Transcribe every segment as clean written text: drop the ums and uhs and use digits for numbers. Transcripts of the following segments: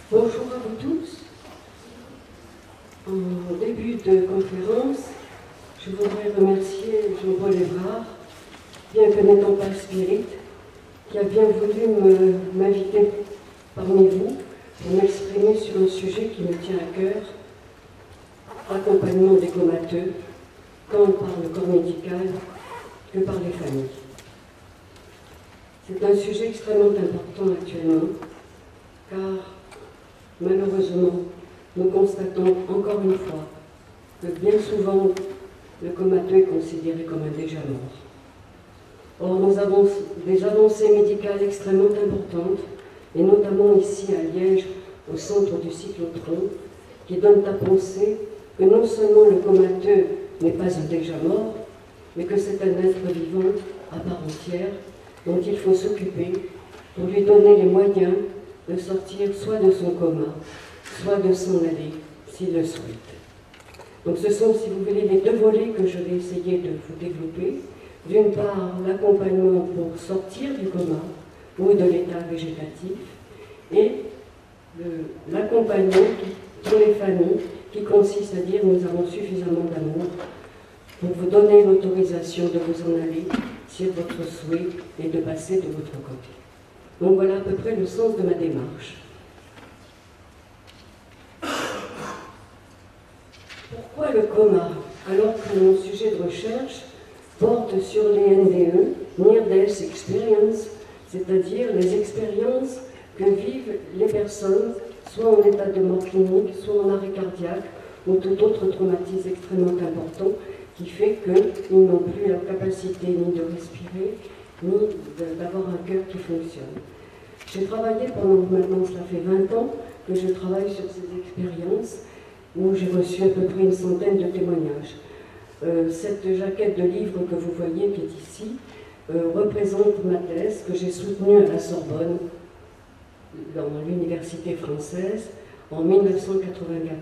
Bonjour à vous tous. En début de conférence, je voudrais remercier Jean-Paul Évrard, bien que n'étant pas spirit, qui a bien voulu m'inviter parmi vous pour m'exprimer sur un sujet qui me tient à cœur, accompagnement des comateux, tant par le corps médical que par les familles. C'est un sujet extrêmement important actuellement, car malheureusement, nous constatons encore une fois que bien souvent, le comateux est considéré comme un déjà mort. Or, nous avons des avancées médicales extrêmement importantes, et notamment ici à Liège, au centre du cyclotron, qui donnent à penser que non seulement le comateux n'est pas un déjà mort, mais que c'est un être vivant à part entière, dont il faut s'occuper pour lui donner les moyens de sortir soit de son coma, soit de s'en aller, s'il le souhaite. Donc ce sont, si vous voulez, les deux volets que je vais essayer de vous développer. D'une part, l'accompagnement pour sortir du coma ou de l'état végétatif, et l'accompagnement pour les familles, qui consiste à dire nous avons suffisamment d'amour pour vous donner l'autorisation de vous en aller, si votre souhait est de passer de votre côté. Donc voilà à peu près le sens de ma démarche. Pourquoi le coma, alors que mon sujet de recherche porte sur les NDE, Near Death Experience, c'est-à-dire les expériences que vivent les personnes, soit en état de mort clinique, soit en arrêt cardiaque, ou tout autre traumatisme extrêmement important, qui fait qu'ils n'ont plus la capacité ni de respirer, ni d'avoir un cœur qui fonctionne. J'ai travaillé pendant, maintenant cela fait 20 ans, que je travaille sur ces expériences, où j'ai reçu à peu près une centaine de témoignages. Cette jaquette de livre que vous voyez, qui est ici, représente ma thèse que j'ai soutenue à la Sorbonne, dans l'université française, en 1994.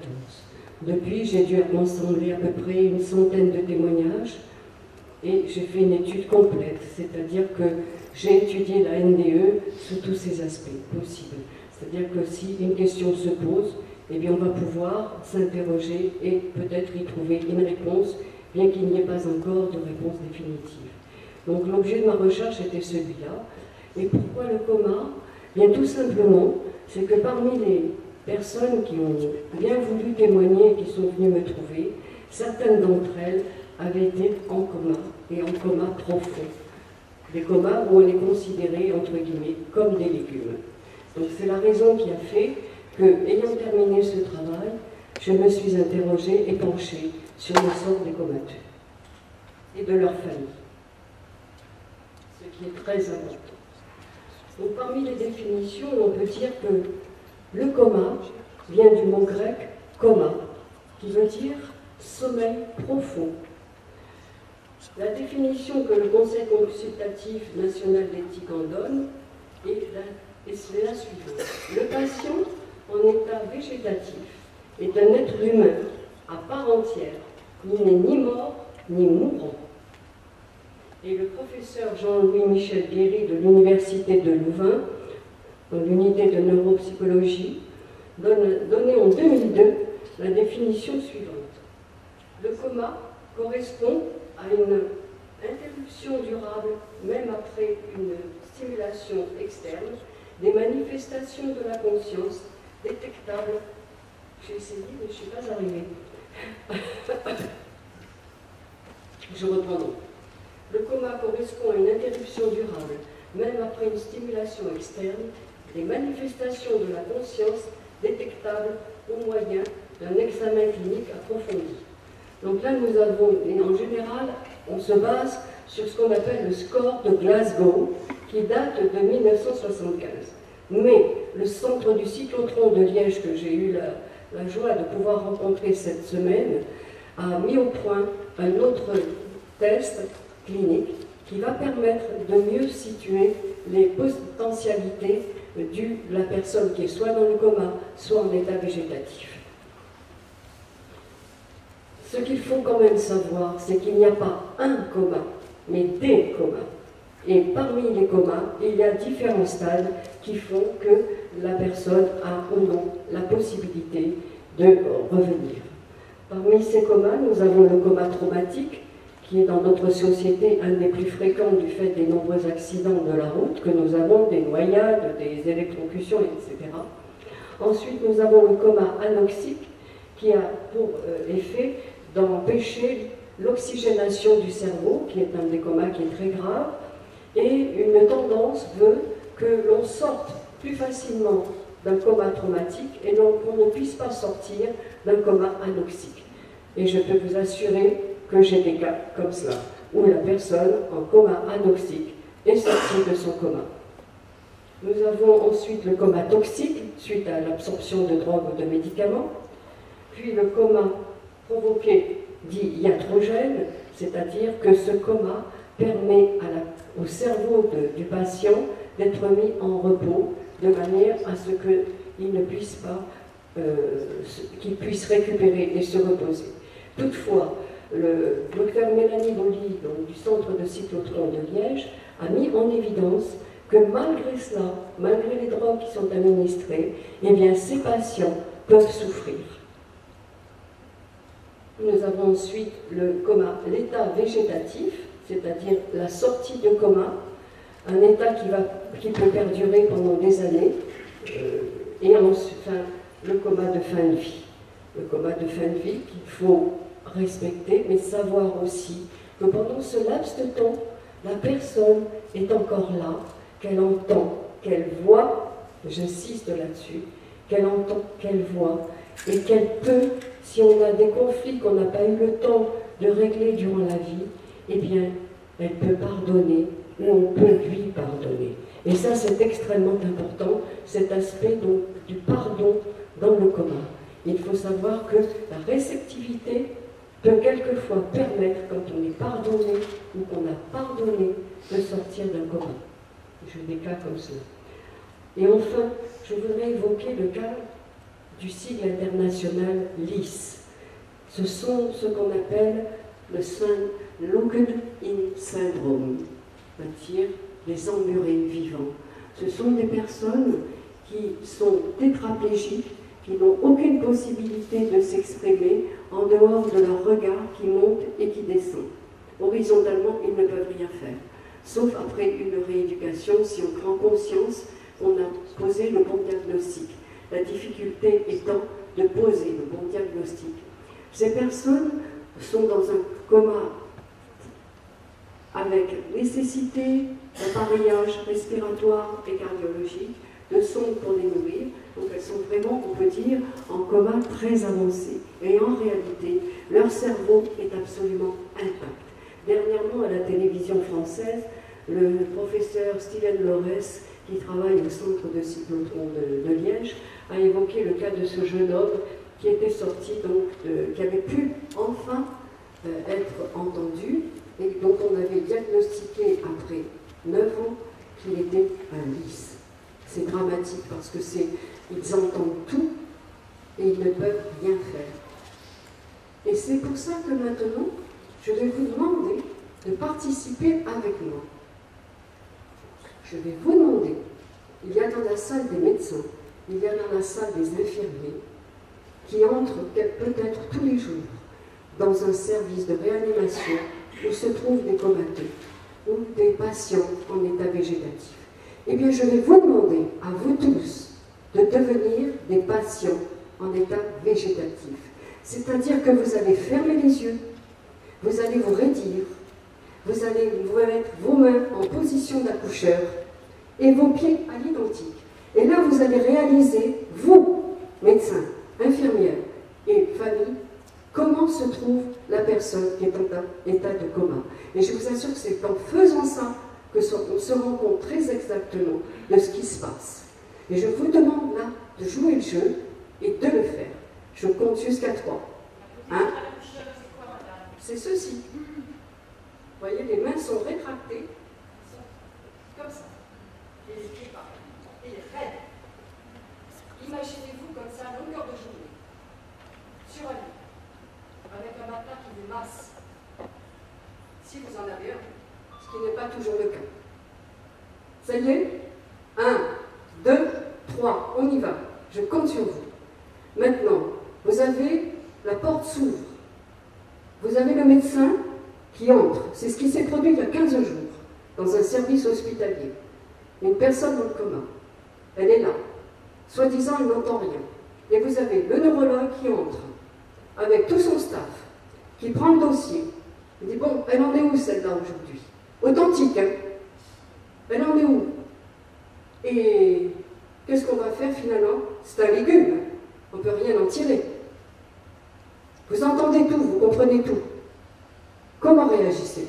Depuis, j'ai dû m'assembler à peu près une centaine de témoignages, et j'ai fait une étude complète, c'est-à-dire que j'ai étudié la NDE sous tous ses aspects possibles. C'est-à-dire que si une question se pose, eh bien on va pouvoir s'interroger et peut-être y trouver une réponse, bien qu'il n'y ait pas encore de réponse définitive. Donc l'objet de ma recherche était celui-là. Et pourquoi le coma? Bien tout simplement, c'est que parmi les personnes qui ont bien voulu témoigner et qui sont venues me trouver, certaines d'entre elles avaient été en coma, et en coma profond. Des comas où on est considéré, entre guillemets, comme des légumes. Donc c'est la raison qui a fait que, ayant terminé ce travail, je me suis interrogée et penchée sur le sort des comateux et de leurs familles, ce qui est très important. Donc parmi les définitions, on peut dire que le coma vient du mot grec coma, qui veut dire sommeil profond. La définition que le Conseil consultatif national d'éthique en donne est la suivante. Le patient en état végétatif est un être humain à part entière, qui n'est ni mort ni mourant. Et le professeur Jean-Louis Michel Guéry de l'Université de Louvain, dans l'unité de neuropsychologie, donnait en 2002 la définition suivante. Le coma correspond à une interruption durable, même après une stimulation externe, des manifestations de la conscience détectables. J'ai essayé, mais je ne suis pas arrivée. Je reprends donc. Le coma correspond à une interruption durable, même après une stimulation externe, des manifestations de la conscience détectables au moyen d'un examen clinique approfondi. Donc là, nous avons, et en général, on se base sur ce qu'on appelle le score de Glasgow, qui date de 1975. Mais le centre du cyclotron de Liège, que j'ai eu la joie de pouvoir rencontrer cette semaine, a mis au point un autre test clinique qui va permettre de mieux situer les potentialités de la personne qui est soit dans le coma, soit en état végétatif. Ce qu'il faut quand même savoir, c'est qu'il n'y a pas un coma, mais des comas. Et parmi les comas, il y a différents stades qui font que la personne a ou non la possibilité de revenir. Parmi ces comas, nous avons le coma traumatique, qui est dans notre société un des plus fréquents du fait des nombreux accidents de la route que nous avons, des noyades, des électrocutions, etc. Ensuite, nous avons le coma anoxique, qui a pour effet d'empêcher l'oxygénation du cerveau, qui est un des comas qui est très grave, et une tendance veut que l'on sorte plus facilement d'un coma traumatique et qu'on ne puisse pas sortir d'un coma anoxique. Et je peux vous assurer que j'ai des cas comme cela, où la personne en coma anoxique est sortie de son coma. Nous avons ensuite le coma toxique, suite à l'absorption de drogues ou de médicaments, puis le coma provoqué, dit iatrogène, c'est-à-dire que ce coma permet au cerveau du patient d'être mis en repos de manière à ce qu'il ne puisse pas, qu'il puisse récupérer et se reposer. Toutefois, le docteur Mélanie Bolly, donc, du centre de cyclotron de Liège, a mis en évidence que malgré cela, malgré les drogues qui sont administrées, eh bien, ces patients peuvent souffrir. Nous avons ensuite le coma, l'état végétatif, c'est-à-dire la sortie de coma, un état qui peut perdurer pendant des années, et enfin le coma de fin de vie. Le coma de fin de vie qu'il faut respecter, mais savoir aussi que pendant ce laps de temps, la personne est encore là, qu'elle entend, qu'elle voit, j'insiste là-dessus, qu'elle entend, qu'elle voit, et qu'elle peut, si on a des conflits qu'on n'a pas eu le temps de régler durant la vie, eh bien, elle peut pardonner, ou on peut lui pardonner. Et ça, c'est extrêmement important, cet aspect donc, du pardon dans le coma. Il faut savoir que la réceptivité peut quelquefois permettre, quand on est pardonné ou qu'on a pardonné, de sortir d'un coma. J'ai des cas comme cela. Et enfin, je voudrais évoquer le cas du sigle international LIS. Ce sont ce qu'on appelle le Locked-in syndrome, c'est-à-dire les emmurés vivants. Ce sont des personnes qui sont tétraplégiques, qui n'ont aucune possibilité de s'exprimer en dehors de leur regard qui monte et qui descend. Horizontalement, ils ne peuvent rien faire, sauf après une rééducation, si on prend conscience qu'on a posé le bon diagnostic. La difficulté étant de poser le bon diagnostic. Ces personnes sont dans un coma avec nécessité d'appareillage respiratoire et cardiologique, de sondes pour les nourrir. Donc elles sont vraiment, on peut dire, en coma très avancé. Et en réalité, leur cerveau est absolument intact. Dernièrement, à la télévision française, le professeur Steven Lorès, qui travaille au centre de cyclotron de Liège, a évoqué le cas de ce jeune homme qui était sorti, donc, qui avait pu enfin être entendu, et dont on avait diagnostiqué après 9 ans qu'il était un lys. C'est dramatique parce que ils entendent tout et ils ne peuvent rien faire. Et c'est pour ça que maintenant, je vais vous demander de participer avec moi. Je vais vous demander, il y a dans la salle des médecins, il y a dans la salle des infirmiers, qui entrent peut-être tous les jours dans un service de réanimation où se trouvent des comateux ou des patients en état végétatif. Eh bien, je vais vous demander, à vous tous, de devenir des patients en état végétatif. C'est-à-dire que vous allez fermer les yeux, vous allez vous raidir, vous allez vous mettre vos mains en position d'accoucheur et vos pieds à l'identique. Et là, vous allez réaliser, vous, médecins, infirmières et famille, comment se trouve la personne qui est en état de coma. Et je vous assure que c'est en faisant ça qu'on se rend compte très exactement de ce qui se passe. Et je vous demande là de jouer le jeu et de le faire. Je compte jusqu'à 3. Hein? C'est ceci. Vous voyez, les mains sont rétractées, comme ça. Et les pieds pareil. Et raides. Imaginez-vous comme ça à longueur de journée, sur un lit, avec un matelas qui vous masse, si vous en avez un, ce qui n'est pas toujours le cas. Ça y est? 1, 2, 3, on y va. Je compte sur vous. Maintenant, vous avez, la porte s'ouvre. Vous avez le médecin qui entre. C'est ce qui s'est produit il y a 15 jours, dans un service hospitalier. Une personne dans le coma. Elle est là. Soi-disant, elle n'entend rien. Et vous avez le neurologue qui entre, avec tout son staff, qui prend le dossier. Il dit, bon, elle en est où celle-là aujourd'hui? Authentique, hein? Elle en est où? Et qu'est-ce qu'on va faire finalement? C'est un légume, on ne peut rien en tirer. Vous entendez tout, vous comprenez tout. Comment réagissez-vous?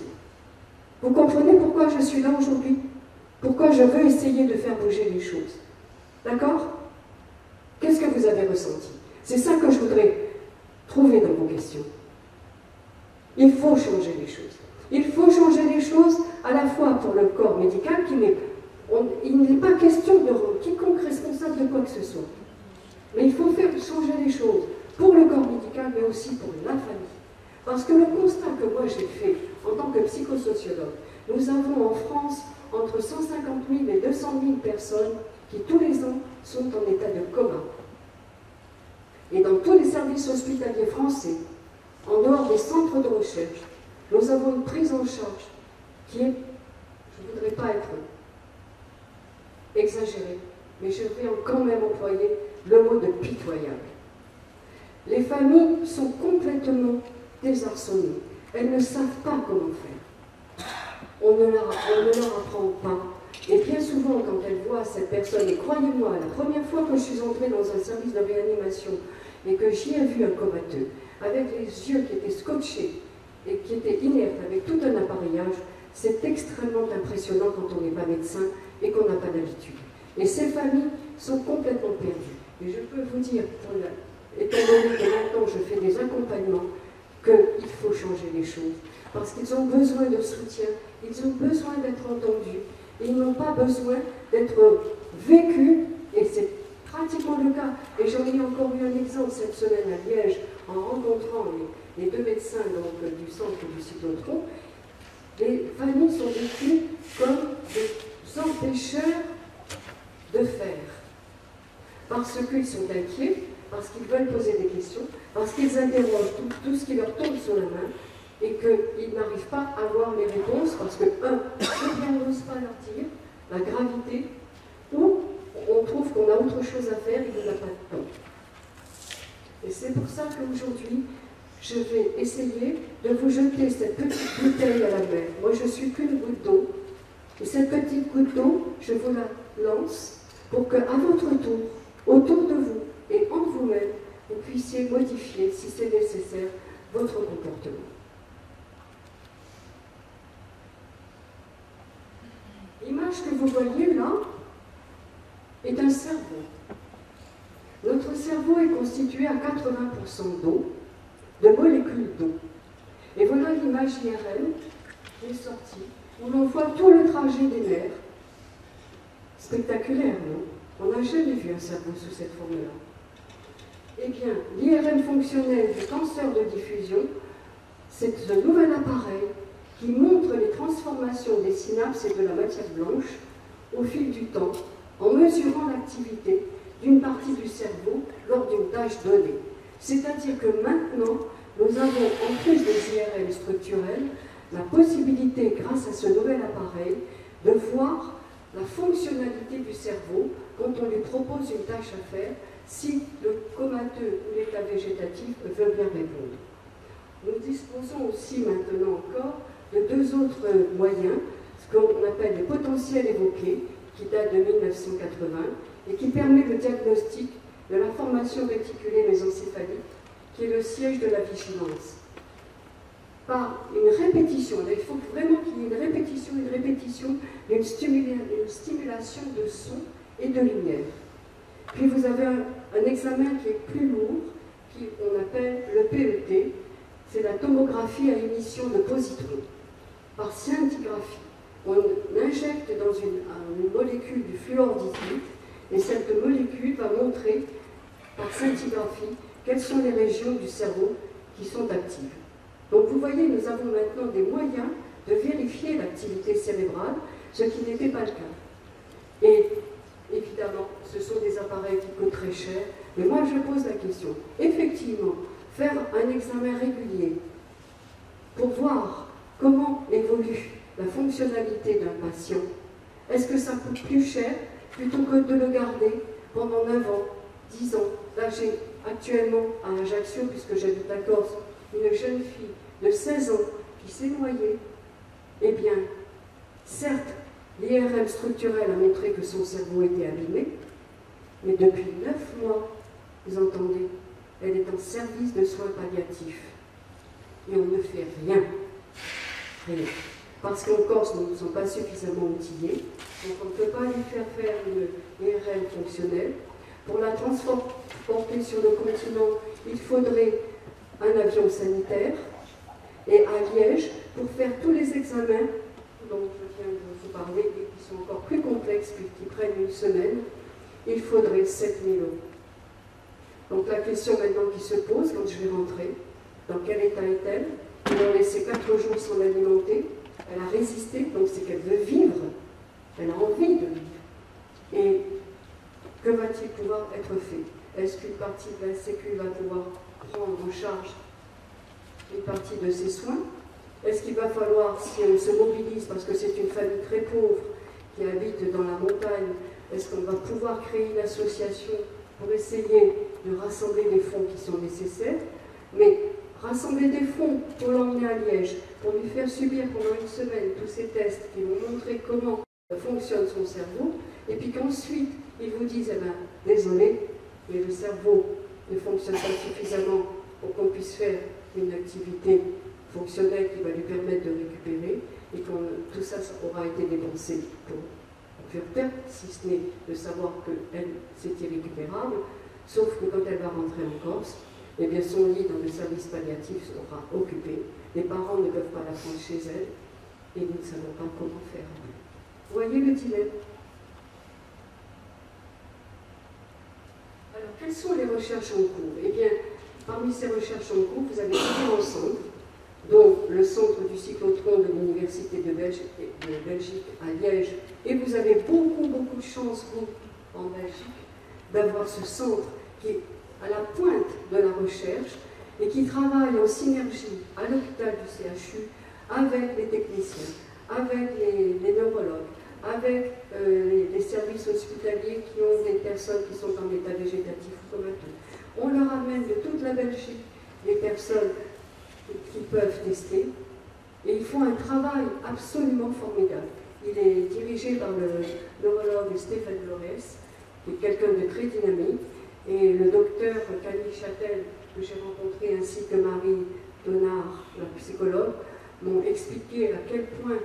Vous comprenez pourquoi je suis là aujourd'hui? Pourquoi je veux essayer de faire bouger les choses? D'accord? Qu'est-ce que vous avez ressenti? C'est ça que je voudrais trouver dans vos questions. Il faut changer les choses. Il faut changer les choses à la fois pour le corps médical, il n'est pas question de quiconque responsable de quoi que ce soit. Mais il faut faire changer les choses pour le corps médical, mais aussi pour la famille. Parce que le constat que moi j'ai fait en tant que psychosociologue, nous avons en France entre 150 000 et 200 000 personnes qui tous les ans sont en état de coma. Et dans tous les services hospitaliers français, en dehors des centres de recherche, nous avons une prise en charge qui est, je ne voudrais pas être exagérée, mais je vais quand même employer le mot de pitoyable. Les familles sont complètement désarçonnées. Elles ne savent pas comment faire. On ne leur apprend pas. Et bien souvent, quand elles voient cette personne, et croyez-moi, la première fois que je suis entrée dans un service de réanimation et que j'y ai vu un comateux, avec les yeux qui étaient scotchés et qui étaient inertes, avec tout un appareillage, c'est extrêmement impressionnant quand on n'est pas médecin et qu'on n'a pas d'habitude. Et ces familles sont complètement perdues. Et je peux vous dire, étant donné que maintenant je fais des accompagnements, qu'il faut changer les choses. Parce qu'ils ont besoin de soutien, ils ont besoin d'être entendus, et ils n'ont pas besoin d'être vécus, et c'est pratiquement le cas. Et j'en ai encore eu un exemple cette semaine à Liège, en rencontrant les deux médecins donc, du centre du cyclotron. Les familles sont vécues comme des empêcheurs de faire. Parce qu'ils sont inquiets, parce qu'ils veulent poser des questions, parce qu'ils interrogent tout ce qui leur tombe sur la main, et qu'ils n'arrivent pas à avoir les réponses, parce que, on n'ose pas leur dire la gravité, ou on trouve qu'on a autre chose à faire et qu'on n'a pas de temps. Et c'est pour ça qu'aujourd'hui, je vais essayer de vous jeter cette petite bouteille à la mer. Moi, je ne suis qu'une goutte d'eau. Et cette petite goutte d'eau, je vous la lance pour qu'à votre tour, autour de vous et en vous-même, vous puissiez modifier, si c'est nécessaire, votre comportement. L'image que vous voyez là est un cerveau. Notre cerveau est constitué à 80% d'eau, de molécules d'eau. Et voilà l'image IRM qui est sortie, où l'on voit tout le trajet des nerfs. Spectaculaire, non? On n'a jamais vu un cerveau sous cette forme-là. Eh bien, l'IRM fonctionnel du tenseur de diffusion, c'est ce nouvel appareil qui montre les transformations des synapses et de la matière blanche au fil du temps, en mesurant l'activité d'une partie du cerveau lors d'une tâche donnée. C'est-à-dire que maintenant, nous avons, en plus des IRM structurels, la possibilité, grâce à ce nouvel appareil, de voir la fonctionnalité du cerveau quand on lui propose une tâche à faire, si le comateux ou l'état végétatif veut bien répondre. Nous disposons aussi maintenant encore de deux autres moyens, ce qu'on appelle les potentiels évoqués, qui datent de 1980, et qui permet le diagnostic de la formation réticulée mésencéphalique, qui est le siège de la vigilance. Par une répétition, il faut vraiment qu'il y ait une répétition d'une stimulation de son et de lumière. Puis vous avez un examen qui est plus lourd, qu'on appelle le PET, c'est la tomographie à émission de positrons, par scintigraphie. On injecte dans une molécule du fluor-18, et cette molécule va montrer, par scintigraphie, quelles sont les régions du cerveau qui sont actives. Donc vous voyez, nous avons maintenant des moyens de vérifier l'activité cérébrale, ce qui n'était pas le cas. Et évidemment, ce sont des appareils qui coûtent très cher. Mais moi, je pose la question. Effectivement, faire un examen régulier pour voir comment évolue la fonctionnalité d'un patient, est-ce que ça coûte plus cher plutôt que de le garder pendant 9 ans, 10 ans? Là, j'ai actuellement à Ajaccio, puisque j'habite à Corse, une jeune fille de 16 ans qui s'est noyée. Eh bien, certes, l'IRM structurel a montré que son cerveau était abîmé, mais depuis 9 mois, vous entendez, elle est en service de soins palliatifs. Et on ne fait rien. Rien. Parce qu'en Corse, nous ne sommes pas suffisamment outillés, donc on ne peut pas lui faire une IRM fonctionnelle. Pour la transporter sur le continent, il faudrait un avion sanitaire. Et à Liège, pour faire tous les examens dont je viens de vous parler, et qui sont encore plus complexes, puisqu'ils prennent une semaine, il faudrait 7 000 €. Donc la question maintenant qui se pose, quand je vais rentrer, dans quel état est-elle? Ils l'ont laissé 4 jours sans l'alimenter, elle a résisté, donc c'est qu'elle veut vivre, elle a envie de vivre. Et que va-t-il pouvoir être fait? Est-ce qu'une partie de la Sécu va pouvoir prendre en charge une partie de ses soins? Est-ce qu'il va falloir, si elle se mobilise, parce que c'est une famille très pauvre qui habite dans la montagne, est-ce qu'on va pouvoir créer une association pour essayer de rassembler les fonds qui sont nécessaires? Mais rassembler des fonds pour l'emmener à Liège, pour lui faire subir pendant une semaine tous ces tests qui vont montrer comment fonctionne son cerveau, et puis qu'ensuite ils vous disent, eh bien, désolé, mais le cerveau ne fonctionne pas suffisamment pour qu'on puisse faire une activité fonctionnelle qui va lui permettre de récupérer, et que tout ça aura été dépensé pour faire peur, si ce n'est de savoir qu'elle, c'est irrécupérable, sauf que quand elle va rentrer en Corse, eh bien son lit dans le service palliatif sera occupé, les parents ne peuvent pas la prendre chez elle, et nous ne savons pas comment faire. Vous voyez le dilemme? Alors, quelles sont les recherches en cours? Eh bien, parmi ces recherches en cours, vous avez différents centres, dont le centre du cyclotron de l'Université de Belgique à Liège, et vous avez beaucoup de chance, vous, en Belgique, d'avoir ce centre qui est à la pointe de la recherche et qui travaille en synergie à l'hôpital du CHU avec les techniciens, avec les neurologues, avec les services hospitaliers qui ont des personnes qui sont en état végétatif ou comateux. On leur amène de toute la Belgique les personnes qui peuvent tester, et ils font un travail absolument formidable. Il est dirigé par le neurologue Stéphane Lorès, qui est quelqu'un de très dynamique, et le docteur Camille Châtel, que j'ai rencontré, ainsi que Marie Donard, la psychologue, m'ont expliqué à quel point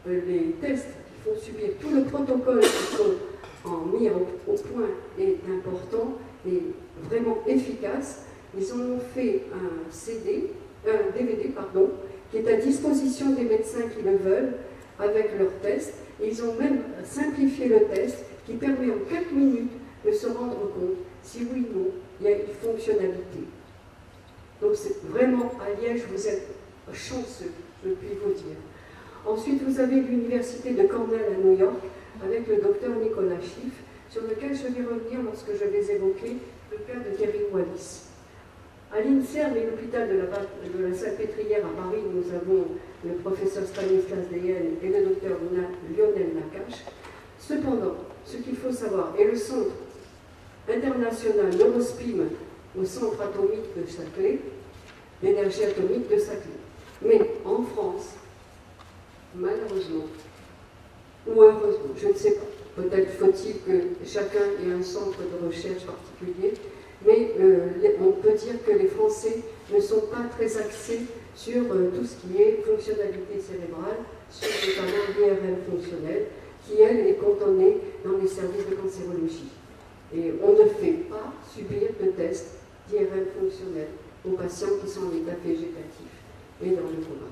les tests qui font subir, tout le protocole qui sont mis au point est important et vraiment efficace. Ils en ont fait un DVD, qui est à disposition des médecins qui le veulent, avec leurs tests. Et ils ont même simplifié le test qui permet en 4 minutes de se rendre compte si oui ou non il y a une fonctionnalité. Donc c'est vraiment, à Liège, vous êtes chanceux, je puis vous dire. Ensuite, vous avez l'université de Cornell à New York, avec le docteur Nicolas Schiff, sur lequel je vais revenir lorsque je vais évoquer le cas de Terry Wallis. À l'INSERM et l'hôpital de la Salpêtrière à Paris, nous avons le professeur Stanislas Deyen et le docteur Lionel Nakache. Cependant, ce qu'il faut savoir, et le centre international Neurospim au centre atomique de Saclay, l'énergie atomique de Saclay. Mais en France, malheureusement, ou heureusement, je ne sais pas, peut-être faut-il que chacun ait un centre de recherche particulier, mais on peut dire que les Français ne sont pas très axés sur tout ce qui est fonctionnalité cérébrale, sur notamment l'IRM fonctionnelle, qui, elle, est cantonnée dans les services de cancérologie. Et on ne fait pas subir de tests d'IRM fonctionnel aux patients qui sont en état végétatif et dans le coma.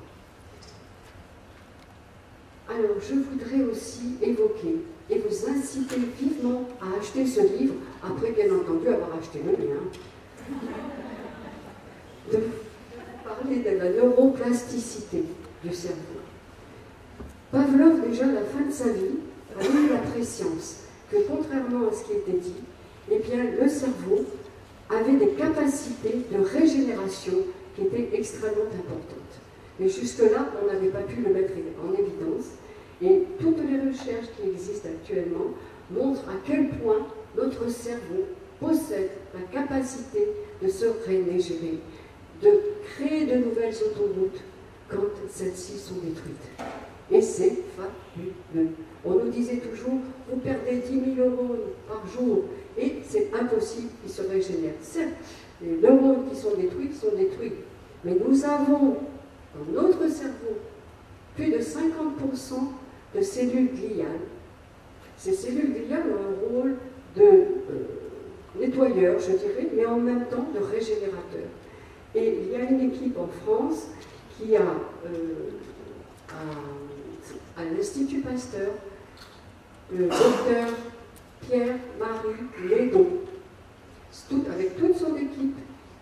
Alors, je voudrais aussi évoquer et vous inciter vivement à acheter ce livre, après bien entendu avoir acheté le mien, de parler de la neuroplasticité du cerveau. Pavlov, déjà à la fin de sa vie, a eu la préscience. que contrairement à ce qui était dit, eh bien, le cerveau avait des capacités de régénération qui étaient extrêmement importantes. Mais jusque-là, on n'avait pas pu le mettre en évidence. Et toutes les recherches qui existent actuellement montrent à quel point notre cerveau possède la capacité de se régénérer, de créer de nouvelles autoroutes quand celles-ci sont détruites. Et c'est fabuleux. On nous disait toujours, vous perdez 10 000 neurones par jour, et c'est impossible qu'ils se régénèrent. Certes, les neurones qui sont détruits, mais nous avons dans notre cerveau plus de 50% de cellules gliales. Ces cellules gliales ont un rôle de nettoyeur, je dirais, mais en même temps de régénérateur. Et il y a une équipe en France qui a, à l'Institut Pasteur, le docteur Pierre-Marie Lédon, avec toute son équipe,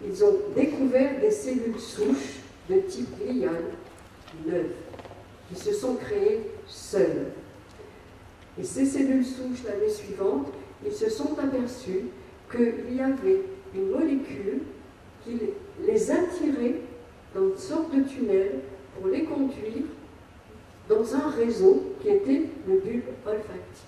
ils ont découvert des cellules souches de type glial neuves, qui se sont créées seules. Et ces cellules souches, l'année suivante, ils se sont aperçus qu'il y avait une molécule qui les attirait dans une sorte de tunnel pour les conduire dans un réseau qui était le bulbe olfactif.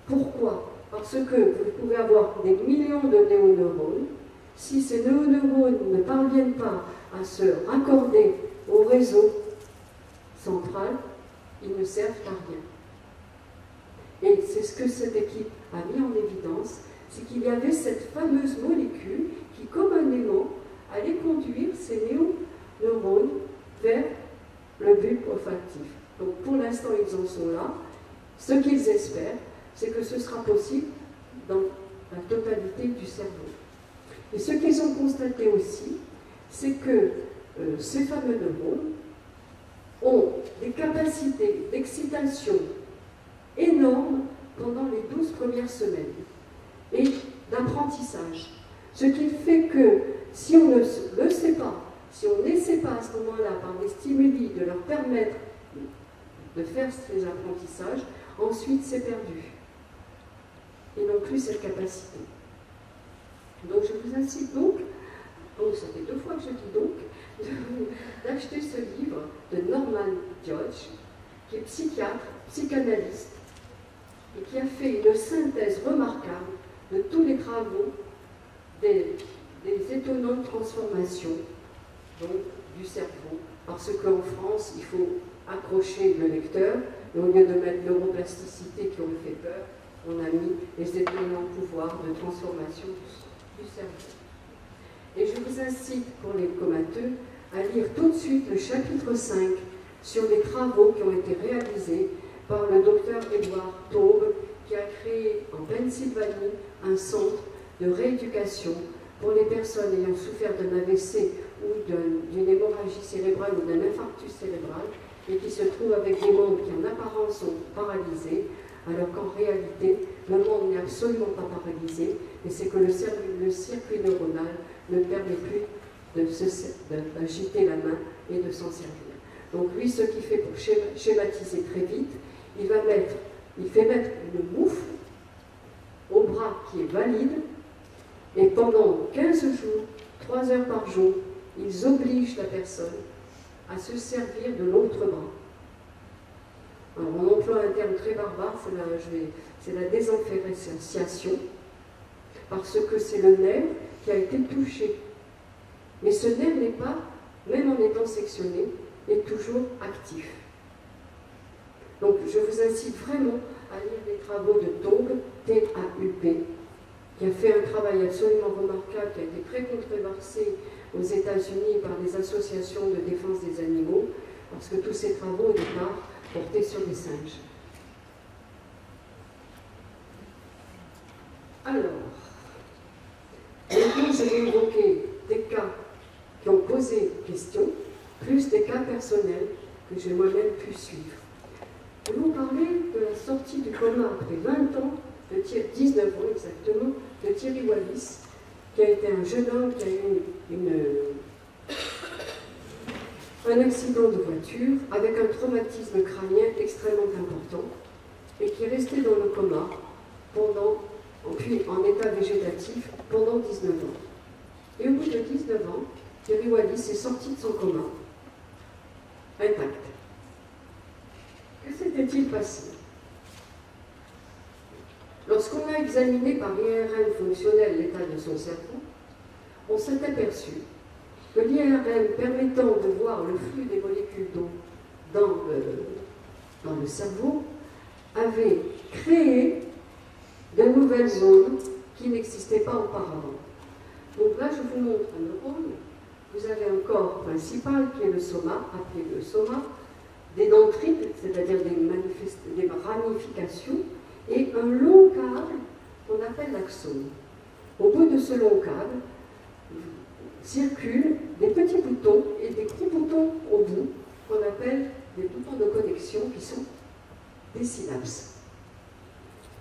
Pourquoi? Parce que vous pouvez avoir des millions de néoneurones. Si ces néoneurones ne parviennent pas à se raccorder au réseau central, ils ne servent à rien. Et c'est ce que cette équipe a mis en évidence, c'est qu'il y avait cette fameuse molécule qui communément allait conduire ces néoneurones vers le bulbe olfactif. Donc pour l'instant, ils en sont là. Ce qu'ils espèrent, c'est que ce sera possible dans la totalité du cerveau. Et ce qu'ils ont constaté aussi, c'est que ces fameux neurones ont des capacités d'excitation énormes pendant les 12 premières semaines et d'apprentissage. Ce qui fait que si on ne le sait pas, si on n'essaie pas à ce moment-là par des stimuli de leur permettre de faire ces apprentissages, ensuite c'est perdu. Ils n'ont plus cette capacité. Donc je vous incite donc, ça fait 2 fois que je dis donc, d'acheter ce livre de Norman Judge, qui est psychiatre, psychanalyste, et qui a fait une synthèse remarquable de tous les travaux des étonnantes transformations donc, du cerveau. Parce qu'en France, il faut accrocher le lecteur, et au lieu de mettre neuroplasticité qui aurait fait peur, on a mis les étonnants pouvoirs de transformation du cerveau. Et je vous incite, pour les comateux, à lire tout de suite le chapitre 5 sur les travaux qui ont été réalisés par le docteur Edward Taube, qui a créé en Pennsylvanie un centre de rééducation pour les personnes ayant souffert d'un AVC ou d'une hémorragie cérébrale ou d'un infarctus cérébral, et qui se trouvent avec des membres qui en apparence sont paralysés, alors qu'en réalité, le membre n'est absolument pas paralysé, mais c'est que le circuit neuronal ne permet plus d'agiter la main et de s'en servir. Donc lui, ce qu'il fait pour schématiser très vite, il fait mettre une moufle au bras qui est valide, et pendant 15 jours, 3 heures par jour, ils obligent la personne à se servir de l'autre bras. Alors, on emploie un terme très barbare, c'est la désenféréciation, parce que c'est le nerf qui a été touché. Mais ce nerf n'est pas, même en étant sectionné, est toujours actif. Donc je vous incite vraiment à lire les travaux de Taube, T-A-U-P, qui a fait un travail absolument remarquable, qui a été très controversé aux États-Unis par des associations de défense des animaux, parce que tous ces travaux, au départ, portaient sur des singes. Alors, maintenant je vais évoquer des cas qui ont posé question, plus des cas personnels que j'ai moi-même pu suivre. Je vais vous parler de la sortie du coma après 20 ans, 19 ans exactement, de Thierry Wallis, qui a été un jeune homme qui a eu un accident de voiture avec un traumatisme crânien extrêmement important. et qui est resté dans le coma puis en état végétatif pendant 19 ans. Et au bout de 19 ans, Terry Wallis est sorti de son coma, intact. Que s'était-il passé? Lorsqu'on a examiné par IRM fonctionnel l'état de son cerveau, on s'est aperçu que l'IRM permettant de voir le flux des molécules d'eau dans le cerveau avait créé de nouvelles zones qui n'existaient pas auparavant. Donc là, je vous montre un neurone. Vous avez un corps principal qui est le soma, appelé le soma, des dendrites, c'est-à-dire des ramifications, et un long câble qu'on appelle l'axone. Au bout de ce long câble circulent des petits boutons et des gros boutons au bout qu'on appelle des boutons de connexion qui sont des synapses.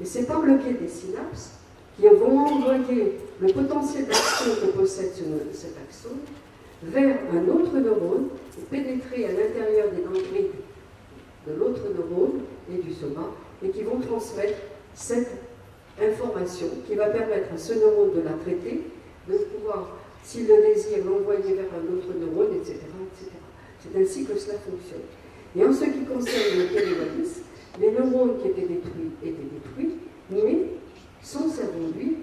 Et c'est par le biais des synapses qui vont envoyer le potentiel d'action que possède cet axone vers un autre neurone et pénétrer à l'intérieur des dendrites de l'autre neurone et du soma et qui vont transmettre cette information qui va permettre à ce neurone de la traiter, de pouvoir, s'il le désire, l'envoyer vers un autre neurone, etc. etc. C'est ainsi que cela fonctionne. Et en ce qui concerne le Terry Wallis, les neurones qui étaient détruits, mais son cerveau, lui,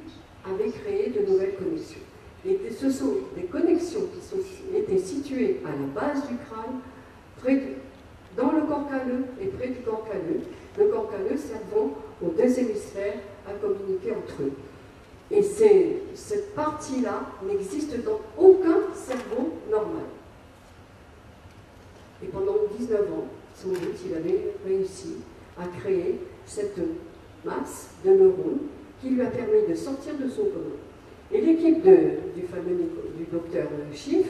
avait créé de nouvelles connexions. Et ce sont des connexions qui étaient situées à la base du crâne, dans le corps calleux et près du corps calleux, le corps calleux servant aux deux hémisphères à communiquer entre eux. Et cette partie-là n'existe dans aucun cerveau normal. Et pendant 19 ans, sans doute, il avait réussi à créer cette masse de neurones qui lui a permis de sortir de son coma. Et l'équipe du docteur Schiff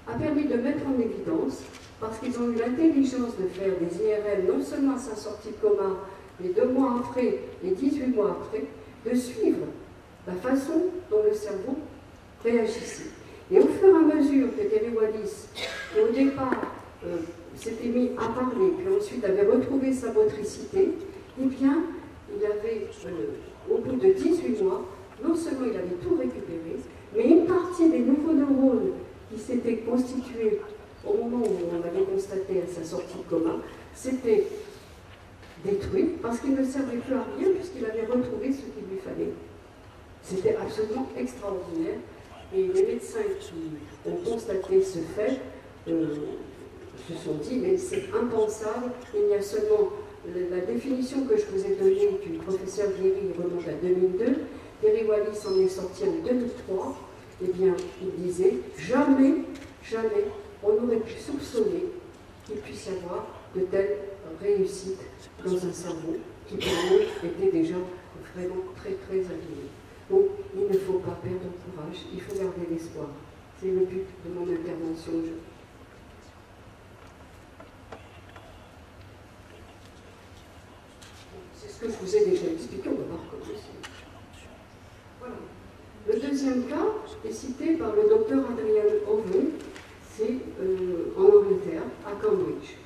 a permis de mettre en évidence, parce qu'ils ont eu l'intelligence de faire des IRM non seulement à sa sortie de coma, mais 2 mois après et 18 mois après, de suivre la façon dont le cerveau réagissait. Et au fur et à mesure que Terry Wallis, qui au départ s'était mis à parler, puis ensuite avait retrouvé sa motricité, eh bien, il avait, au bout de 18 mois, non seulement il avait tout récupéré, mais une partie des nouveaux neurones qui s'étaient constitués au moment où on avait constaté à sa sortie de coma, s'étaient détruits parce qu'il ne servait plus à rien puisqu'il avait retrouvé ce qu'il lui fallait. C'était absolument extraordinaire. Et les médecins qui ont constaté ce fait se sont dit, mais c'est impensable, il y a seulement la définition que je vous ai donnée du professeur Vieri remonte à 2002, Terry Wallis en est sorti en 2003, eh bien, il disait, jamais on n'aurait pu soupçonner qu'il puisse y avoir de telles réussites dans un cerveau qui pour nous était déjà vraiment très très abîmé. Donc, il ne faut pas perdre courage, il faut garder l'espoir. C'est le but de mon intervention aujourd'hui. C'est ce que je vous ai déjà expliqué, on va voir comment c'est. Voilà. Le deuxième cas est cité par le docteur Adrian Owen, c'est en Angleterre, à Cambridge.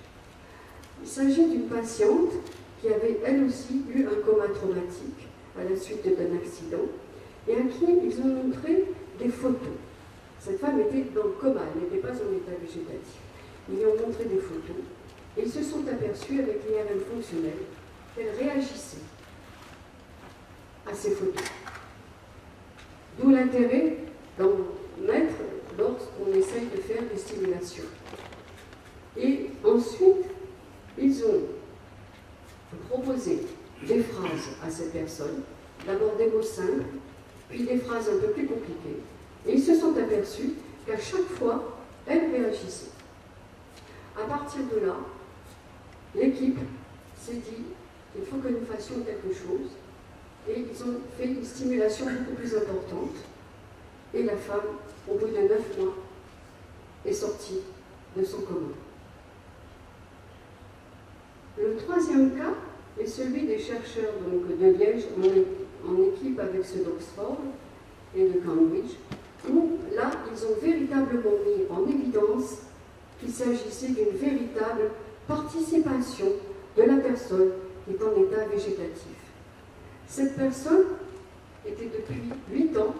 Il s'agit d'une patiente qui avait elle aussi eu un coma traumatique à la suite d'un accident et à qui ils ont montré des photos. Cette femme était dans le coma, elle n'était pas en état végétatif. Ils lui ont montré des photos et ils se sont aperçus avec l'IRM fonctionnel qu'elle réagissait à ces photos. D'où l'intérêt d'en mettre lorsqu'on essaye de faire des stimulations. Et ensuite, ils ont proposé des phrases à cette personne, d'abord des mots simples, puis des phrases un peu plus compliquées. Et ils se sont aperçus qu'à chaque fois, elle réagissait. À partir de là, l'équipe s'est dit qu'il faut que nous fassions quelque chose. Et ils ont fait une stimulation beaucoup plus importante. Et la femme, au bout de 9 mois, est sortie de son coma. Le troisième cas est celui des chercheurs donc, de Liège en équipe avec ceux d'Oxford et de Cambridge, où là, ils ont véritablement mis en évidence qu'il s'agissait d'une véritable participation de la personne est en état végétatif. Cette personne était depuis 8 ans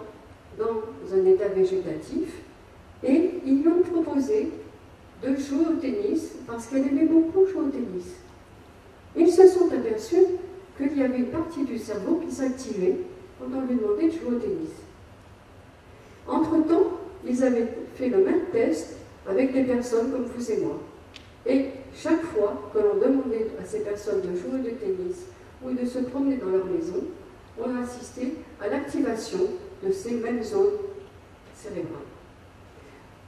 dans un état végétatif et ils lui ont proposé de jouer au tennis parce qu'elle aimait beaucoup jouer au tennis. Ils se sont aperçus qu'il y avait une partie du cerveau qui s'activait quand on lui demandait de jouer au tennis. Entre-temps, ils avaient fait le même test avec des personnes comme vous et moi. Et chaque fois que l'on demandait à ces personnes de jouer au tennis ou de se promener dans leur maison, on a assisté à l'activation de ces mêmes zones cérébrales.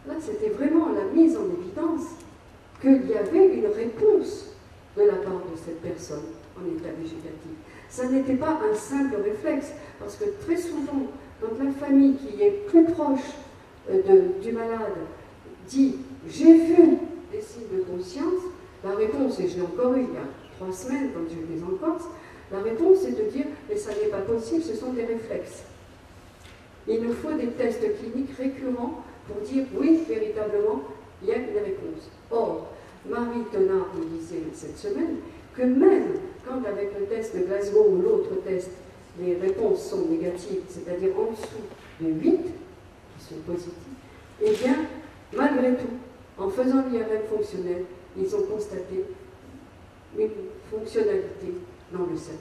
Là, c'était vraiment la mise en évidence qu'il y avait une réponse de la part de cette personne en état végétatif. Ça n'était pas un simple réflexe, parce que très souvent, quand la famille qui est plus proche du malade dit « j'ai vu des signes de conscience », la réponse, et je l'ai encore eu il y a 3 semaines quand j'étais en Corse, la réponse est de dire « mais ça n'est pas possible, ce sont des réflexes ». Il nous faut des tests cliniques récurrents pour dire « oui, véritablement, il y a une réponse ». Or, Marie Tenard me disait cette semaine que même quand avec le test de Glasgow ou l'autre test, les réponses sont négatives, c'est-à-dire en dessous de 8, qui sont positives, eh bien, malgré tout, en faisant l'IRM fonctionnel, ils ont constaté une fonctionnalité dans le cerveau.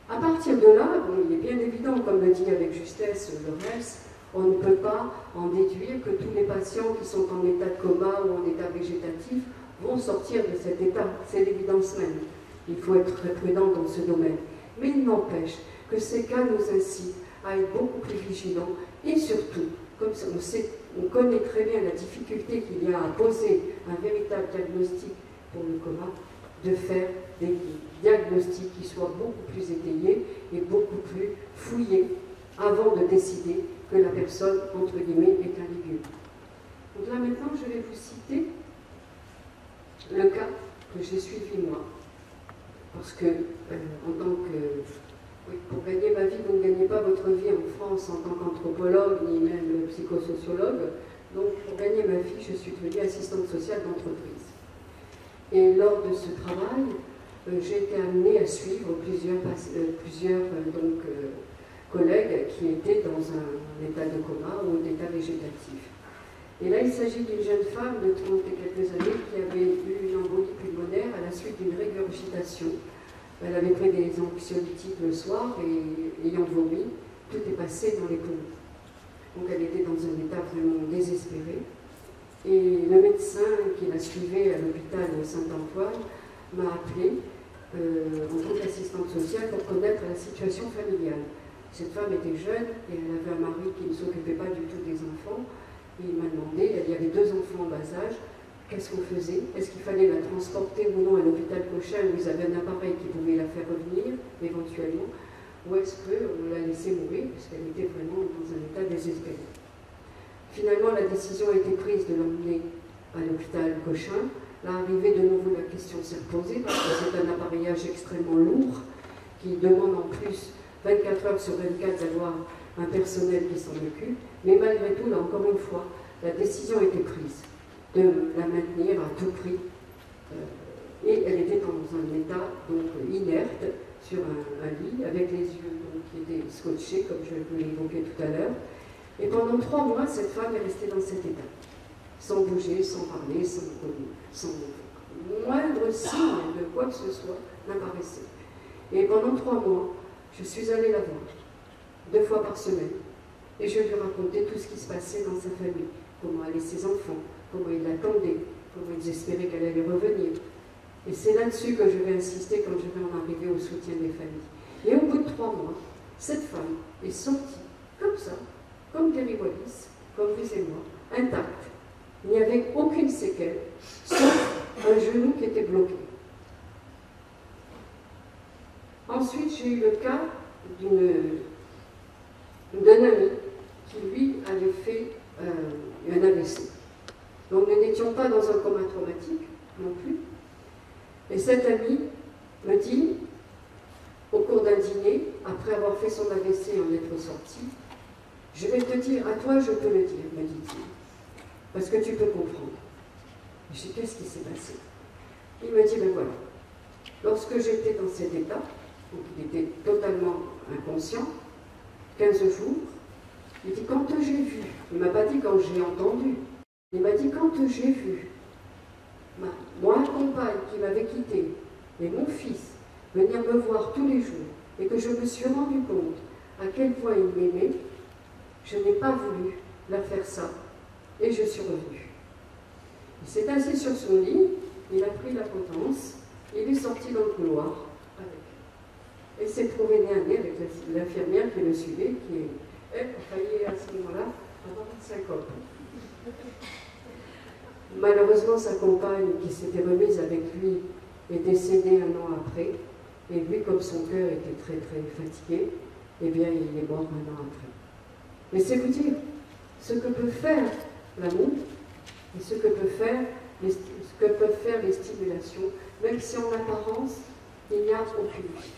À partir de là, bon, il est bien évident, comme le dit avec justesse le reste, on ne peut pas en déduire que tous les patients qui sont en état de coma ou en état végétatif vont sortir de cet état. C'est l'évidence même. Il faut être très prudent dans ce domaine. Mais il n'empêche que ces cas nous incitent à être beaucoup plus vigilants et surtout, comme on connaît très bien la difficulté qu'il y a à poser un véritable diagnostic pour le coma, de faire des diagnostics qui soient beaucoup plus étayés et beaucoup plus fouillés avant de décider que la personne, entre guillemets, est un légume. Donc là maintenant, je vais vous citer le cas que j'ai suivi moi. Parce que, en tant que... Oui, pour gagner ma vie, vous ne gagnez pas votre vie en France en tant qu'anthropologue, ni même psychosociologue. Donc, pour gagner ma vie, je suis devenue assistante sociale d'entreprise. Et lors de ce travail, j'ai été amenée à suivre plusieurs collègues qui étaient dans un état de coma ou d'état végétatif. Et là, il s'agit d'une jeune femme de 30 et quelques années qui avait eu une embolie pulmonaire à la suite d'une régurgitation. Elle avait pris des anxiolytiques le soir et ayant vomi, tout est passé dans les poumons. Donc elle était dans un état vraiment désespéré. Et le médecin qui la suivait à l'hôpital Saint-Antoine m'a appelé en tant qu'assistante sociale pour connaître la situation familiale. Cette femme était jeune et elle avait un mari qui ne s'occupait pas du tout des enfants. Et il m'a demandé, il y avait 2 enfants en bas âge, qu'est-ce qu'on faisait? Est-ce qu'il fallait la transporter ou non à l'hôpital Cochin où ils avaient un appareil qui pouvait la faire revenir, éventuellement, ou est-ce qu'on la laissait mourir, puisqu'elle était vraiment dans un état désespéré. Finalement, la décision a été prise de l'emmener à l'hôpital Cochin. Là, arrivée, de nouveau, la question s'est posée, parce que c'est un appareillage extrêmement lourd, qui demande en plus 24 heures sur 24 d'avoir un personnel qui s'en occupe. Mais malgré tout, là, encore une fois, la décision a été prise de la maintenir à tout prix. Et elle était dans un état donc inerte sur un lit, avec les yeux donc, qui étaient scotchés, comme je vous l'ai évoqué tout à l'heure. Et pendant 3 mois, cette femme est restée dans cet état, sans bouger, sans parler, sans moindre signe de quoi que ce soit n'apparaissait. Et pendant 3 mois, je suis allée la voir, 2 fois par semaine, et je lui racontais tout ce qui se passait dans sa famille, comment allaient ses enfants, comment ils l'attendaient, comment ils espéraient qu'elle allait revenir. Et c'est là-dessus que je vais insister quand je vais en arriver au soutien des familles. Et au bout de 3 mois, cette femme est sortie, comme ça, comme Terry Wallis, comme vous et moi, intacte. Il n'y avait aucune séquelle, sauf un genou qui était bloqué. Ensuite, j'ai eu le cas d'un ami qui, lui, avait fait un AVC. Donc, nous n'étions pas dans un coma traumatique non plus. Et cet ami me dit, au cours d'un dîner, après avoir fait son AVC et en être sorti, je vais te dire, à toi je peux le dire, me dit-il, parce que tu peux comprendre. Je dis, qu'est-ce qui s'est passé? Il me dit, ben voilà, Lorsque j'étais dans cet état, donc il était totalement inconscient, 15 jours, il dit quand j'ai vu, il ne m'a pas dit quand j'ai entendu, il m'a dit quand j'ai vu moi, compagne qui m'avait quitté, et mon fils, venir me voir tous les jours, et que je me suis rendu compte à quel point il m'aimait, je n'ai pas voulu leur faire ça, et je suis revenue. Il s'est assis sur son lit, il a pris la potence, il est sorti dans le couloir avec. Et s'est trouvé nez à nez avec l'infirmière qui le suivait, qui, elle, a failli à ce moment-là avoir une syncope. Malheureusement, sa compagne, qui s'était remise avec lui, est décédée 1 an après. Et lui, comme son cœur était très très fatigué, eh bien, il est mort 1 an après. Mais c'est vous dire ce que peut faire l'amour et ce que peuvent faire les stimulations, même si en apparence, il n'y a aucune vie.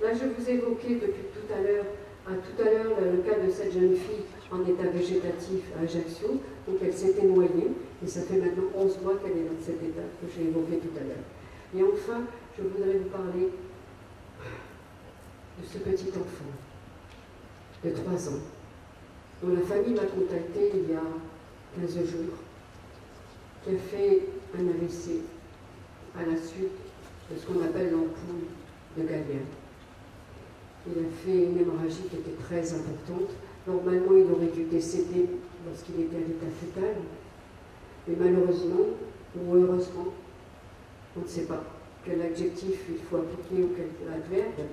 Là, je vous évoquais depuis tout à l'heure, le cas de cette jeune fille en état végétatif à Ajaccio, donc elle s'était noyée, et ça fait maintenant 11 mois qu'elle est dans cet état que j'ai évoqué tout à l'heure. Et enfin, je voudrais vous parler de ce petit enfant de 3 ans, dont la famille m'a contacté il y a 15 jours, qui a fait un AVC à la suite de ce qu'on appelle l'ampoule de Galien. Il a fait une hémorragie qui était très importante. Normalement, il aurait dû décéder lorsqu'il était à l'état fœtal. Mais malheureusement, ou heureusement, on ne sait pas quel adjectif il faut appliquer ou quel adverbe,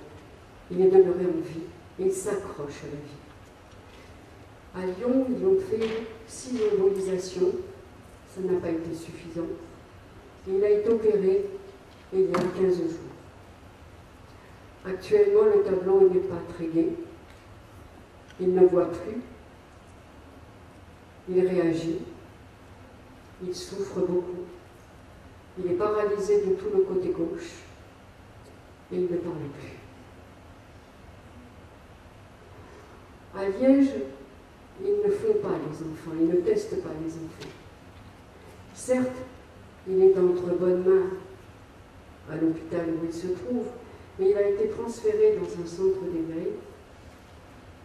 il est demeuré en vie et il s'accroche à la vie. À Lyon, ils ont fait 6 embolisations. Ça n'a pas été suffisant. Et il a été opéré il y a 15 jours. Actuellement, le tableau n'est pas très gai. Il ne voit plus. Il réagit. Il souffre beaucoup. Il est paralysé de tout le côté gauche. Et il ne parle plus. À Liège, ils ne font pas les enfants. Ils ne testent pas les enfants. Certes, il est entre bonnes mains à l'hôpital où il se trouve, mais il a été transféré dans un centre d'éveil.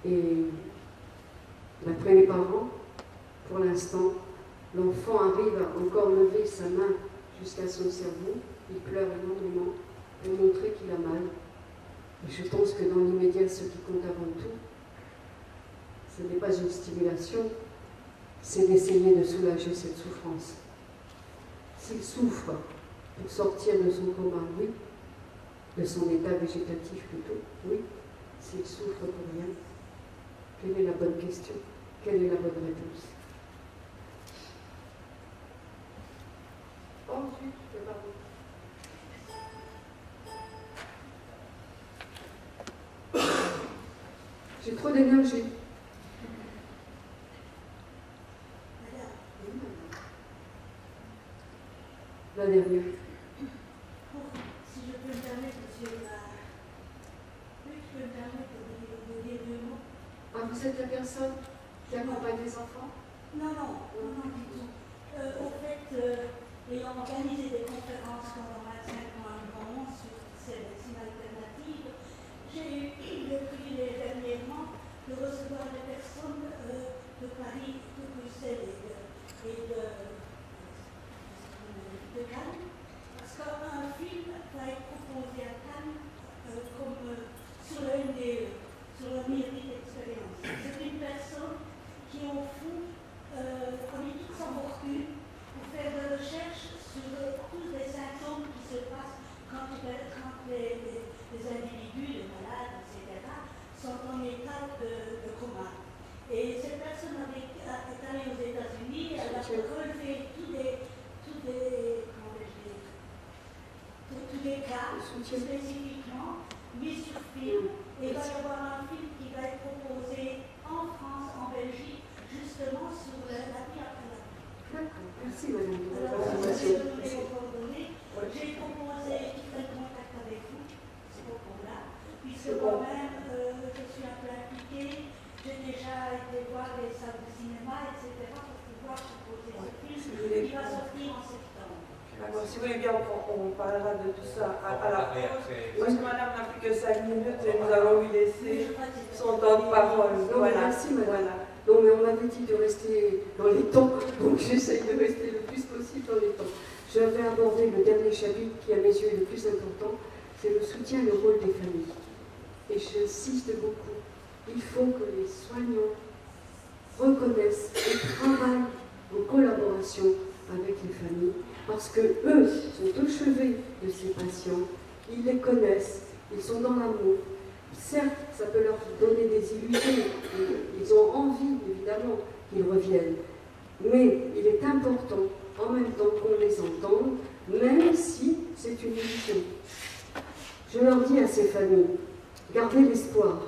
Et d'après les parents, pour l'instant, l'enfant arrive à encore lever sa main jusqu'à son cerveau. Il pleure énormément pour montrer qu'il a mal. Et je pense que dans l'immédiat, ce qui compte avant tout, ce n'est pas une stimulation, c'est d'essayer de soulager cette souffrance. S'il souffre pour sortir de son coma, oui. De son état végétatif plutôt, oui. S'il souffre pour rien, quelle est la bonne question? Quelle est la bonne réponse? Ensuite, j'ai trop d'énergie. La dernière. Si je peux me permettre, monsieur, oui, je peux me permettre de dire 2 mots. Ah, vous êtes la personne qui accompagne les enfants? Non, du tout. Au fait, ayant organisé des conférences pendant 25 ans en France sur ces médecines alternatives, j'ai eu le privilège dernièrement de recevoir des personnes de Paris, de Bruxelles et de Cannes, parce qu'un film va être proposé à Cannes sur le NDE, sur la myriade d'expérience. C'est une personne qui, au fond, a mis toute sa fortune pour faire des recherches sur tous les symptômes qui se passent quand les individus, les malades, etc., sont en état de coma. Et cette personne est allée aux États-Unis, elle a relevé tous les cas spécifiquement mis sur film, et il va y avoir un film qui va être proposé en France, en Belgique, justement sur la vie après la vie. D'accord, merci madame. Alors, j'ai donné vos coordonnées, j'ai proposé qu'il prenne contact avec vous, c'est propos-là, puisque moi-même, je suis un peu impliquée, j'ai déjà été voir les salles de cinéma, etc., pour pouvoir proposer ce film qui va sortir en septembre. Alors, si vous voulez bien, on on parlera de tout ça à la pause. Parce que madame n'a plus que 5 minutes et nous allons lui laisser son temps de parole. Non, voilà. Merci madame. Voilà. Non, mais on m'avait dit de rester dans les temps, donc j'essaye de rester le plus possible dans les temps. Je vais aborder le dernier chapitre qui, à mes yeux, est le plus important, c'est le soutien et le rôle des familles. Et j'insiste beaucoup, il faut que les soignants reconnaissent et travaillent en collaboration avec les familles, parce que eux sont au chevet de ces patients, ils les connaissent, ils sont dans l'amour. Certes, ça peut leur donner des illusions, ils ont envie, évidemment, qu'ils reviennent, mais il est important, en même temps, qu'on les entende, même si c'est une illusion. Je leur dis à ces familles, gardez l'espoir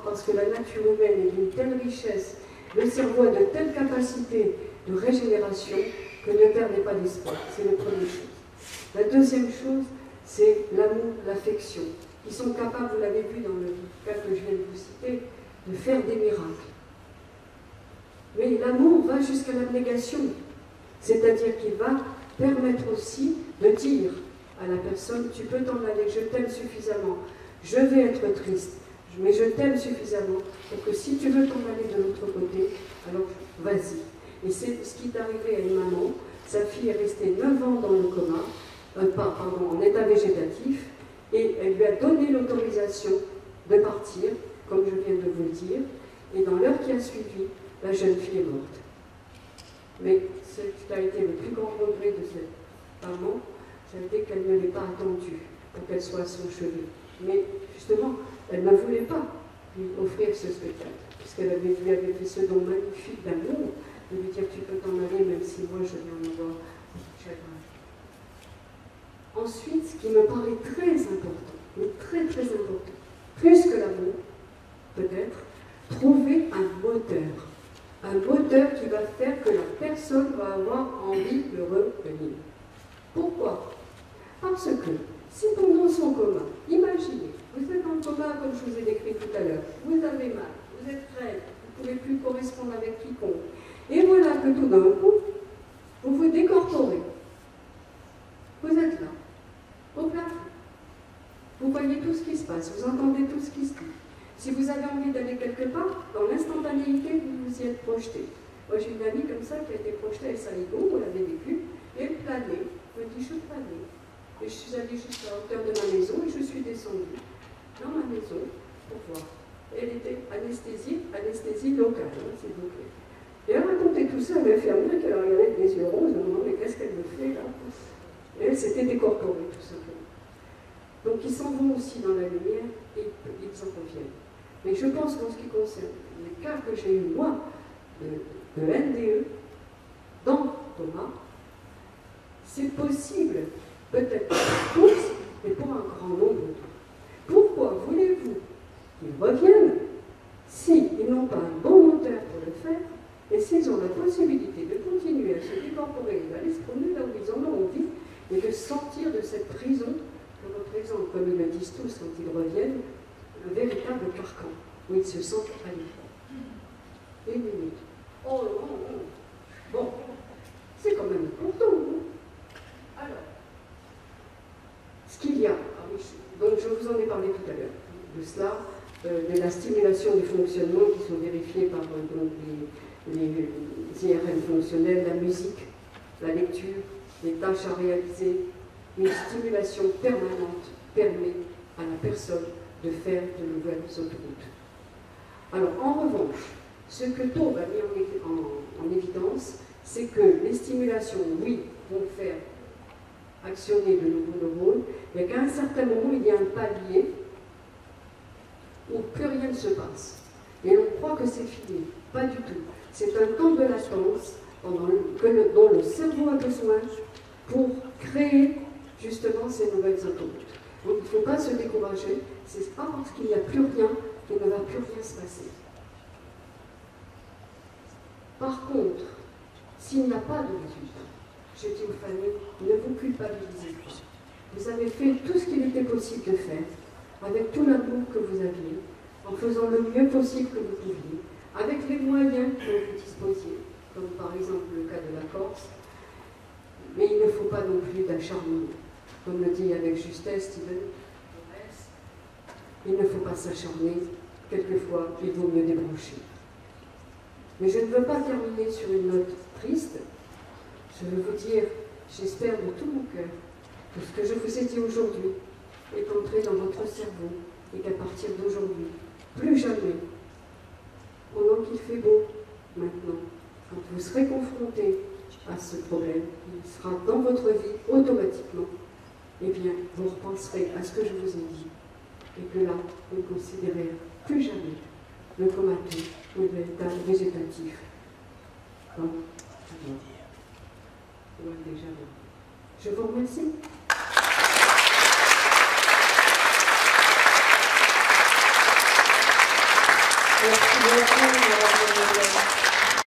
parce que la nature humaine est d'une telle richesse, le cerveau a de telles capacités de régénération que ne perdez pas l'espoir. C'est la première chose. La deuxième chose, c'est l'amour, l'affection. Ils sont capables, vous l'avez vu dans le cas que je viens de vous citer, de faire des miracles. Mais l'amour va jusqu'à l'abnégation, c'est-à-dire qu'il va permettre aussi de dire à la personne, tu peux t'en aller, je t'aime suffisamment, je vais être triste, mais je t'aime suffisamment pour que si tu veux t'en aller de l'autre côté, alors vas-y. Et c'est ce qui est arrivé à une maman, sa fille est restée 9 ans dans le coma, en état végétatif, et elle lui a donné l'autorisation de partir, comme je viens de vous le dire, et dans l'heure qui a suivi, la jeune fille est morte. Mais ce qui a été le plus grand regret de cette maman, ça a été qu'elle ne l'ait pas attendue pour qu'elle soit à son chevet. Mais justement, elle ne voulait pas lui offrir ce spectacle, puisqu'elle lui avait fait ce don magnifique d'amour, de lui dire tu peux t'en aller même si moi je viens en avoir chagrin. Ensuite, ce qui me paraît très important, mais très très important, plus que l'amour, peut-être, trouver un moteur qui va faire que la personne va avoir envie de revenir. Pourquoi? Parce que si pendant son coma, imaginez, vous êtes en coma comme je vous ai décrit tout à l'heure, vous avez mal, vous êtes raide, vous ne pouvez plus correspondre avec quiconque, et voilà que tout d'un coup, vous vous décorporez. Vous êtes là, au plafond. Vous voyez tout ce qui se passe, vous entendez tout ce qui se dit. Si vous avez envie d'aller quelque part, dans l'instantanéité, vous vous y êtes projeté. Moi, j'ai une amie comme ça qui a été projetée à Saigon, vous l'avez vécu, et elle planait, me dit je planais. Et je suis allée jusqu'à la hauteur de ma maison et je suis descendue dans ma maison pour voir. Elle était anesthésie locale, hein, s'il vous plaît. Et elle racontait tout ça, elle m'a fait un mec, elle a regardé avec des yeux roses, elle me demandait mais qu'est-ce qu'elle me fait là? Et elle s'était décorporée tout simplement. Donc ils s'en vont aussi dans la lumière et ils en reviennent. Mais je pense qu'en ce qui concerne les cas que j'ai eu moi de NDE dans Thomas, c'est possible, peut-être pas pour tous, mais pour un grand nombre d'autres. Pourquoi voulez-vous qu'ils reviennent s'ils n'ont pas un bon moteur pour le faire et s'ils ont la possibilité de continuer à se décorporer, d'aller se promener là où ils en ont envie et de sortir de cette prison que représente, comme ils le disent tous quand ils reviennent, un véritable carcan où ils se sentent à l'effort. Une minute. Oh non, non. Bon, c'est quand même important, non? Alors, ce qu'il y a, donc je vous en ai parlé tout à l'heure, de cela, de la stimulation du fonctionnement qui sont vérifiées par donc, les IRM fonctionnels, la musique, la lecture, les tâches à réaliser. Une stimulation permanente permet à la personne de faire de nouvelles autoroutes. Alors, en revanche, ce que Taube a mis en évidence, c'est que les stimulations, oui, vont faire actionner de nouveaux neurones, mais qu'à un certain moment, il y a un palier où plus rien ne se passe. Et on croit que c'est fini. Pas du tout. C'est un temps de latence dont le cerveau a besoin pour créer justement ces nouvelles autoroutes. Donc il ne faut pas se décourager, c'est pas parce qu'il n'y a plus rien qu'il ne va plus rien se passer. Par contre, s'il n'y a pas de résultat, je dis aux familles, ne vous culpabilisez plus. Vous avez fait tout ce qu'il était possible de faire, avec tout l'amour que vous aviez, en faisant le mieux possible que vous pouviez, avec les moyens dont vous disposiez, comme par exemple le cas de la Corse. mais il ne faut pas non plus d'acharnement. Comme le dit avec justesse Steven, il ne faut pas s'acharner, quelquefois il vaut mieux débrancher. Mais je ne veux pas terminer sur une note triste. Je veux vous dire, j'espère de tout mon cœur que ce que je vous ai dit aujourd'hui est entré dans votre cerveau et qu'à partir d'aujourd'hui, plus jamais, pendant qu'il fait beau maintenant, quand vous serez confronté à ce problème, il sera dans votre vie automatiquement, eh bien, vous repenserez à ce que je vous ai dit et que là, vous ne considérez plus jamais le comateux ou l'état végétatif. Bon, ouais, déjà, je vous remercie. Merci beaucoup, Madame.